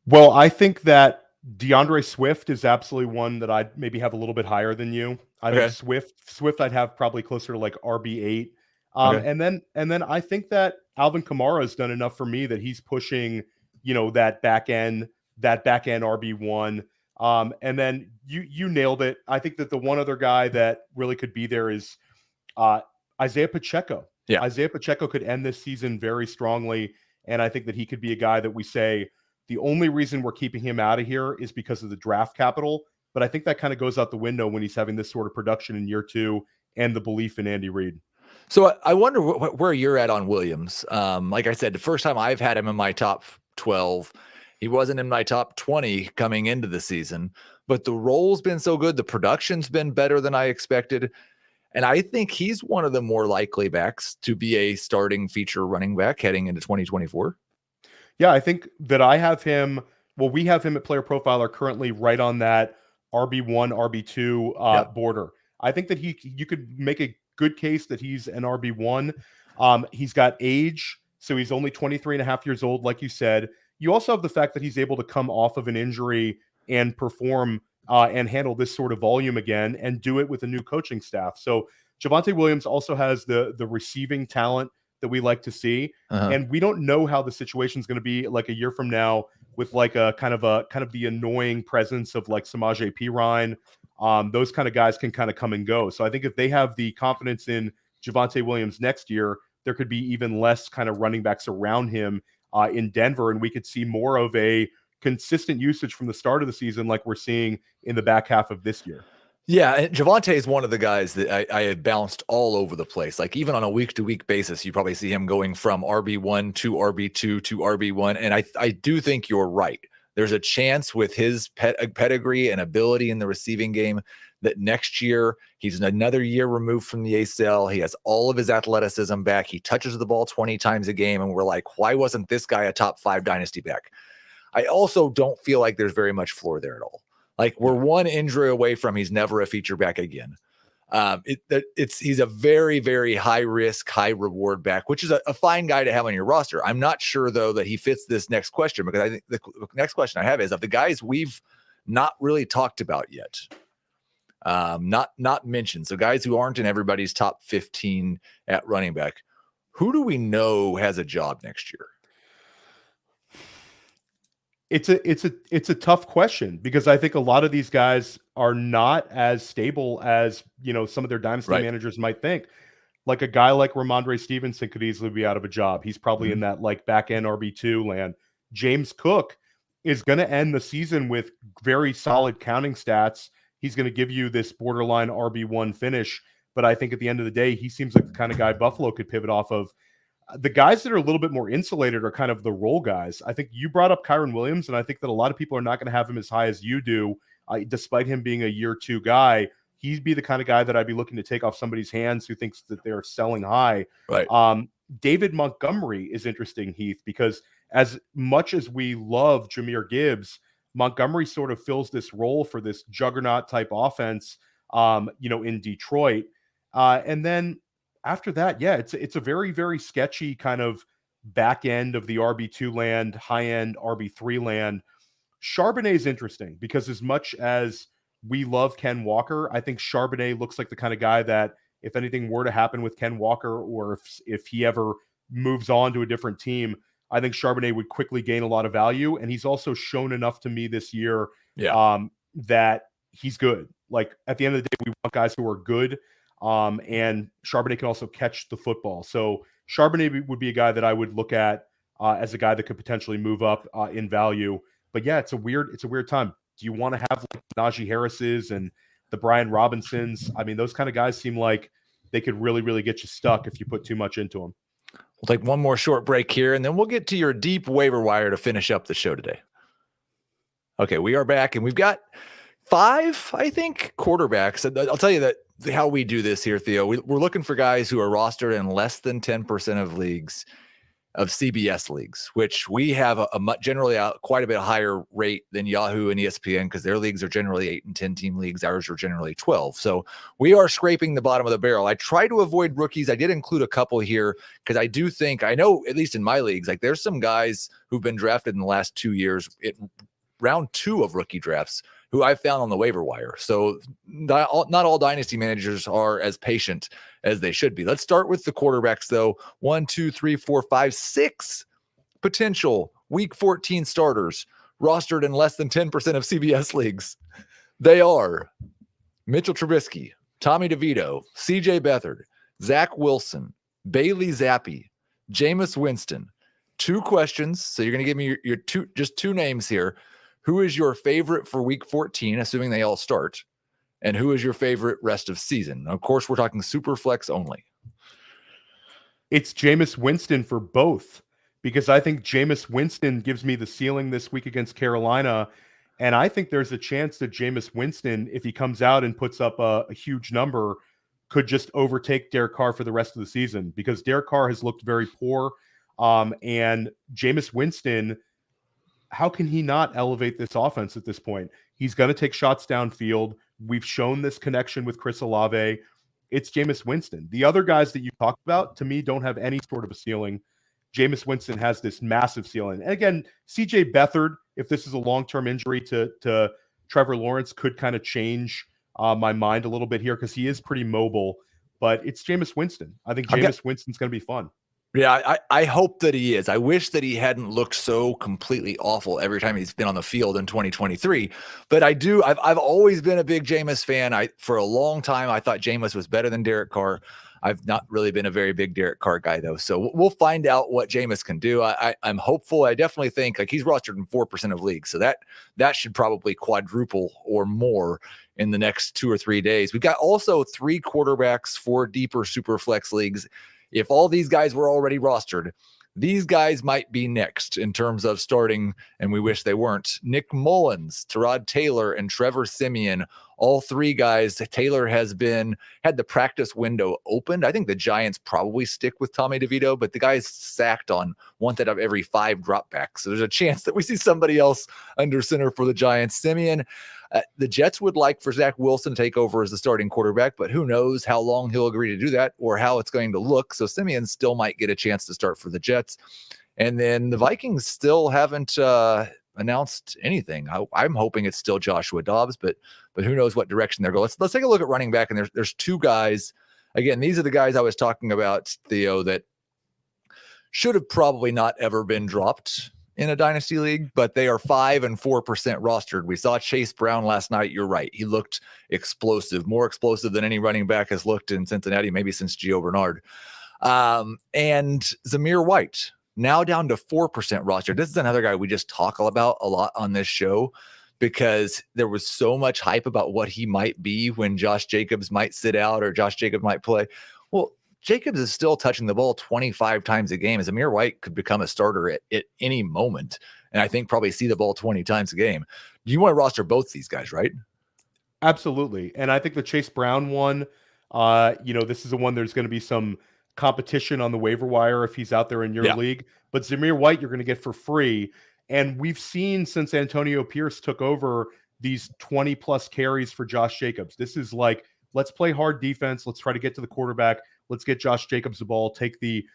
Well, I think that DeAndre Swift is absolutely one that I'd maybe have a little bit higher than you. I think Swift I'd have probably closer to like RB8. And then I think that Alvin Kamara has done enough for me that he's pushing, that back end RB1. And then you nailed it. I think that the one other guy that really could be there is Isaiah Pacheco. Yeah. Isaiah Pacheco could end this season very strongly. And I think that he could be a guy that we say, the only reason we're keeping him out of here is because of the draft capital. But I think that kind of goes out the window when he's having this sort of production in year 2 and the belief in Andy Reid. So I wonder where you're at on Williams. Like I said, the first time I've had him in my top 12, he wasn't in my top 20 coming into the season, but the role's been so good. The production's been better than I expected. And I think he's one of the more likely backs to be a starting feature running back heading into 2024. Yeah, I think that I have him. Well, we have him at Player Profiler currently right on that RB1, RB2 border. I think that you could make a good case that he's an RB1. He's got age, so he's only 23 and a half years old, like you said. You also have the fact that he's able to come off of an injury and perform and handle this sort of volume again and do it with a new coaching staff. So Javonte Williams also has the receiving talent that we like to see. And we don't know how the situation is going to be like a year from now with like a kind of the annoying presence of like Samaje Perine. Those kind of guys can kind of come and go. So I think if they have the confidence in Javonte Williams next year, there could be even less kind of running backs around him in Denver, and we could see more of a consistent usage from the start of the season like we're seeing in the back half of this year. Yeah, and Javonte is one of the guys that I have bounced all over the place. Like even on a week-to-week basis, you probably see him going from RB1 to RB2 to RB1. And I do think you're right. There's a chance with his pedigree and ability in the receiving game that next year he's another year removed from the ACL. He has all of his athleticism back. He touches the ball 20 times a game. And we're like, why wasn't this guy a top 5 dynasty back? I also don't feel like there's very much floor there at all. Like we're one injury away from he's never a feature back again. He's a very, very high risk, high reward back, which is a fine guy to have on your roster. I'm not sure though that he fits this next question, because I think the next question I have is of the guys we've not really talked about yet, not mentioned. So guys who aren't in everybody's top 15 at running back, who do we know has a job next year? It's a tough question, because I think a lot of these guys are not as stable as, some of their dynasty managers might think. Like a guy like Ramondre Stevenson could easily be out of a job. He's probably in that like back end RB2 land. James Cook is going to end the season with very solid counting stats. He's going to give you this borderline RB1 finish. But I think at the end of the day, he seems like the kind of guy Buffalo could pivot off of. The guys that are a little bit more insulated are kind of the role guys. I think you brought up Kyren Williams, and I think that a lot of people are not going to have him as high as you do, despite him being a year 2 guy. He'd be the kind of guy that I'd be looking to take off somebody's hands who thinks that they're selling high. Right. David Montgomery is interesting, Heath, because as much as we love Jahmyr Gibbs, Montgomery sort of fills this role for this juggernaut type offense, in Detroit. And then after that, it's a very, very sketchy kind of back end of the RB2 land, high end RB3 land. Charbonnet is interesting because as much as we love Ken Walker, I think Charbonnet looks like the kind of guy that if anything were to happen with Ken Walker, or if he ever moves on to a different team, I think Charbonnet would quickly gain a lot of value. And he's also shown enough to me this year that he's good. Like at the end of the day, we want guys who are good. And Charbonnet can also catch the football. So Charbonnet would be a guy that I would look at as a guy that could potentially move up in value. But yeah, it's a weird time. Do you want to have like Najee Harris's and the Brian Robinsons? I mean, those kind of guys seem like they could really, really get you stuck if you put too much into them. We'll take one more short break here, and then we'll get to your deep waiver wire to finish up the show today. Okay, we are back, and we've got 5, I think, quarterbacks. I'll tell you that how we do this here, Theo. We're looking for guys who are rostered in less than 10% of leagues, of CBS leagues, which we have generally quite a bit higher rate than Yahoo and ESPN, because their leagues are generally 8 and 10 team leagues. Ours are generally 12. So we are scraping the bottom of the barrel. I try to avoid rookies. I did include a couple here because I do think, I know at least in my leagues, like there's some guys who've been drafted in the last 2 years, round 2 of rookie drafts, who I found on the waiver wire. So not all dynasty managers are as patient as they should be. Let's start with the quarterbacks, though. 1, 2, 3, 4, 5, 6 potential week 14 starters rostered in less than 10% of CBS leagues. They are Mitchell Trubisky, Tommy DeVito, CJ Beathard, Zach Wilson, Bailey Zappi, Jameis Winston. 2 questions. So you're going to give me your two names here. Who is your favorite for week 14, assuming they all start? And who is your favorite rest of season? Of course, we're talking super flex only. It's Jameis Winston for both, because I think Jameis Winston gives me the ceiling this week against Carolina. And I think there's a chance that Jameis Winston, if he comes out and puts up a huge number, could just overtake Derek Carr for the rest of the season, because Derek Carr has looked very poor. And Jameis Winston, how can he not elevate this offense at this point? He's going to take shots downfield. We've shown this connection with Chris Olave. It's Jameis Winston. The other guys that you talked about, to me, don't have any sort of a ceiling. Jameis Winston has this massive ceiling. And again, CJ Beathard, if this is a long-term injury to Trevor Lawrence could kind of change my mind a little bit here because he is pretty mobile, but it's Jameis Winston. I think Jameis Winston's going to be fun. Yeah, I hope that he is. I wish that he hadn't looked so completely awful every time he's been on the field in 2023. But I've always been a big Jameis fan. For a long time, I thought Jameis was better than Derek Carr. I've not really been a very big Derek Carr guy, though. So we'll find out what Jameis can do. I'm hopeful. I definitely think like he's rostered in 4% of leagues. So that should probably quadruple or more in the next 2 or 3 days. We've got also 3 quarterbacks for deeper super flex leagues. If all these guys were already rostered, these guys might be next in terms of starting, and we wish they weren't. Nick Mullins, Tyrod Taylor, and Trevor Siemian, all 3 guys. Taylor has had the practice window opened. I think the Giants probably stick with Tommy DeVito, but the guy's sacked on 1 out of every 5 dropbacks. So there's a chance that we see somebody else under center for the Giants. Siemian, the Jets would like for Zach Wilson to take over as the starting quarterback, but who knows how long he'll agree to do that or how it's going to look. So Siemian still might get a chance to start for the Jets. And then the Vikings still haven't announced anything. I'm hoping it's still Joshua Dobbs, but who knows what direction they're going. Let's take a look at running back. And there's 2 guys. Again, these are the guys I was talking about, Theo, that should have probably not ever been dropped in a dynasty league, but they are 5 and 4% rostered. We saw Chase Brown last night. You're right. He looked explosive, more explosive than any running back has looked in Cincinnati, maybe since Gio Bernard. And Zamir White, now down to 4% rostered. This is another guy we just talk about a lot on this show because there was so much hype about what he might be when Josh Jacobs might sit out or Josh Jacobs might play. Well, Jacobs is still touching the ball 25 times a game. Zamir White could become a starter at any moment, and I think probably see the ball 20 times a game. You want to roster both these guys, right? Absolutely. And I think the Chase Brown one, this is the one there's going to be some competition on the waiver wire if he's out there in your league. But Zamir White, you're going to get for free. And we've seen since Antonio Pierce took over these 20-plus carries for Josh Jacobs. This is like, let's play hard defense. Let's try to get to the quarterback. Let's get Josh Jacobs the ball, take the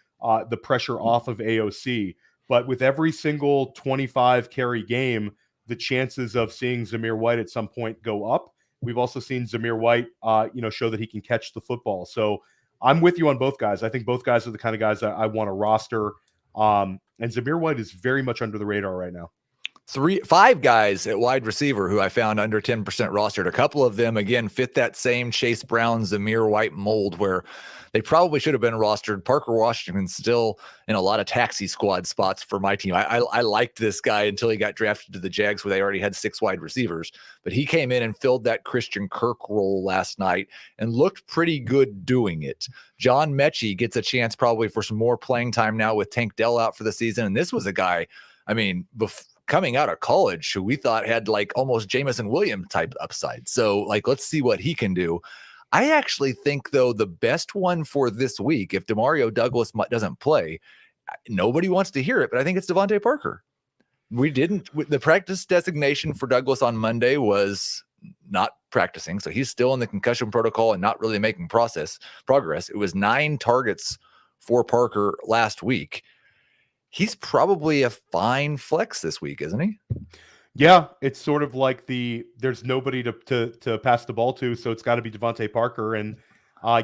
pressure off of AOC. But with every single 25 carry game, the chances of seeing Zamir White at some point go up. We've also seen Zamir White, show that he can catch the football. So I'm with you on both guys. I think both guys are the kind of guys I want to roster. And Zamir White is very much under the radar right now. 5 guys at wide receiver who I found under 10% rostered. A couple of them, again, fit that same Chase Brown, Zamir White mold where they probably should have been rostered. Parker Washington's still in a lot of taxi squad spots for my team. I liked this guy until he got drafted to the Jags where they already had 6 wide receivers. But he came in and filled that Christian Kirk role last night and looked pretty good doing it. John Mechie gets a chance probably for some more playing time now with Tank Dell out for the season. And this was a guy, coming out of college who we thought had like almost Jameson Williams type upside. So let's see what he can do. I actually think though, the best one for this week, if Demario Douglas doesn't play, nobody wants to hear it, but I think it's Devontae Parker. The practice designation for Douglas on Monday was not practicing. So he's still in the concussion protocol and not really making progress. It was 9 targets for Parker last week. He's probably a fine flex this week, isn't he? Yeah, it's sort of like there's nobody to pass the ball to, so it's got to be Devontae Parker. And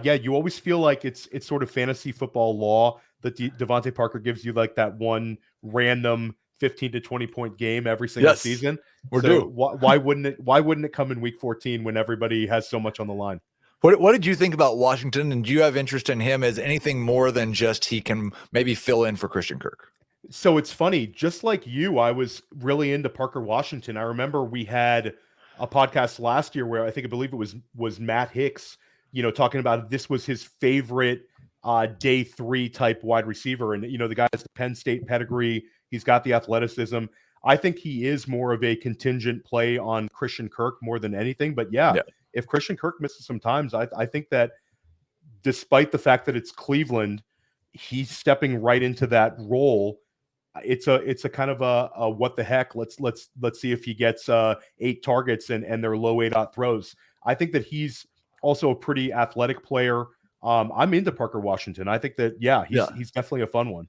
you always feel like it's sort of fantasy football law that Devontae Parker gives you like that one random 15 to 20 point game every single season. We're due. Why wouldn't it come in week 14 when everybody has so much on the line? What did you think about Washington? And do you have interest in him as anything more than just he can maybe fill in for Christian Kirk? So it's funny, just like you, I was really into Parker Washington. I remember we had a podcast last year where I believe it was Matt Hicks, talking about this was his favorite day 3 type wide receiver. And, the guy has the Penn State pedigree. He's got the athleticism. I think he is more of a contingent play on Christian Kirk more than anything. But if Christian Kirk misses some times, I think that despite the fact that it's Cleveland, he's stepping right into that role. It's a kind of a what the heck? Let's see if he gets 8 targets and they're low A-dot throws. I think that he's also a pretty athletic player. I'm into Parker Washington. I think that he's definitely a fun one.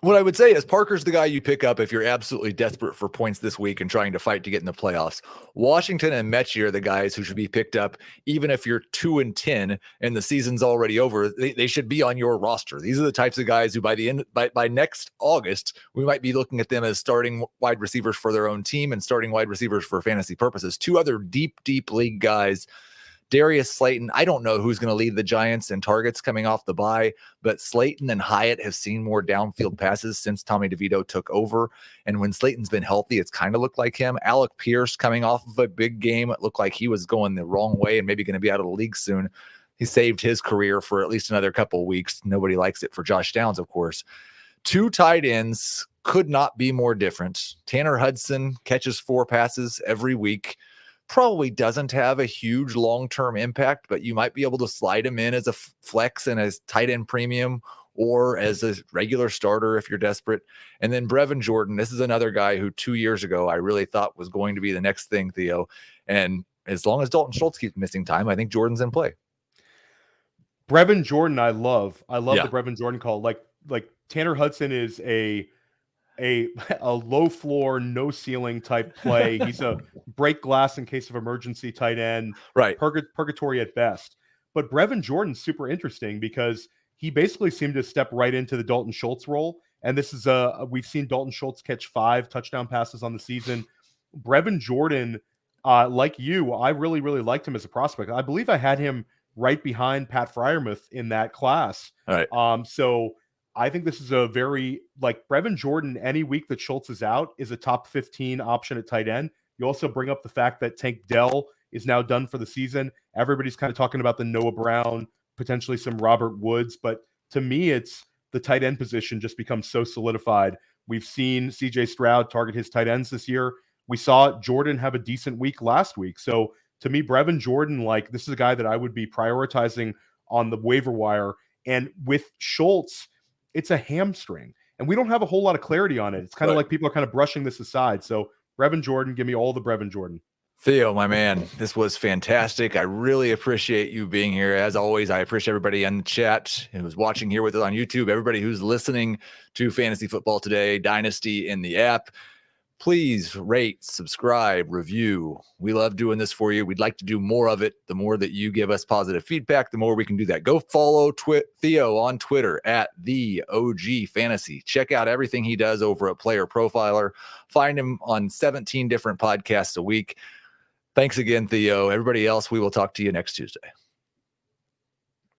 What I would say is Parker's the guy you pick up if you're absolutely desperate for points this week and trying to fight to get in the playoffs. Washington and Mechie are the guys who should be picked up, even if you're 2-10 and the season's already over. They should be on your roster. These are the types of guys who by next August, we might be looking at them as starting wide receivers for their own team and starting wide receivers for fantasy purposes. Two other deep league guys. Darius Slayton, I don't know who's going to lead the Giants in targets coming off the bye, but Slayton and Hyatt have seen more downfield passes since Tommy DeVito took over. And when Slayton's been healthy, it's kind of looked like him. Alec Pierce coming off of a big game, it looked like he was going the wrong way and maybe going to be out of the league soon. He saved his career for at least another couple of weeks. Nobody likes it for Josh Downs, of course. Two tight ends could not be more different. Tanner Hudson catches 4 passes every week. Probably doesn't have a huge long-term impact, but you might be able to slide him in as a flex and as tight end premium or as a regular starter if you're desperate. And then Brevin Jordan, this is another guy who 2 years ago I really thought was going to be the next thing, Theo. And as long as Dalton Schultz keeps missing time, I think Jordan's in play. Brevin Jordan, I love the Yeah. Brevin Jordan call. Like Tanner Hudson is a low floor, no ceiling type play. He's a break glass in case of emergency tight end, Right. Purgatory at best. But Brevin Jordan's super interesting because he basically seemed to step right into the Dalton Schultz role. And this is we've seen Dalton Schultz catch 5 touchdown passes on the season. Brevin Jordan, like you, I really, really liked him as a prospect. I believe I had him right behind Pat Freiermuth in that class. All right. So I think this is a very, like, Brevin Jordan, any week that Schultz is out, is a top 15 option at tight end. You also bring up the fact that Tank Dell is now done for the season. Everybody's kind of talking about the Noah Brown, potentially some Robert Woods, but to me, it's the tight end position just becomes so solidified. We've seen CJ Stroud target his tight ends this year. We saw Jordan have a decent week last week. So to me, Brevin Jordan, like, this is a guy that I would be prioritizing on the waiver wire. And with Schultz, it's a hamstring, and we don't have a whole lot of clarity on it. It's kind of like people are kind of brushing this aside. So Brevin Jordan, give me all the Brevin Jordan. Theo, my man, this was fantastic. I really appreciate you being here. As always, I appreciate everybody in the chat who's watching here with us on YouTube, everybody who's listening to Fantasy Football Today, Dynasty in the app. Please rate, subscribe, review. We love doing this for you. We'd like to do more of it. The more that you give us positive feedback, the more we can do that. Go follow Theo on Twitter at the OG Fantasy. Check out everything he does over at Player Profiler. Find him on 17 different podcasts a week. Thanks again, Theo. Everybody else, we will talk to you next Tuesday.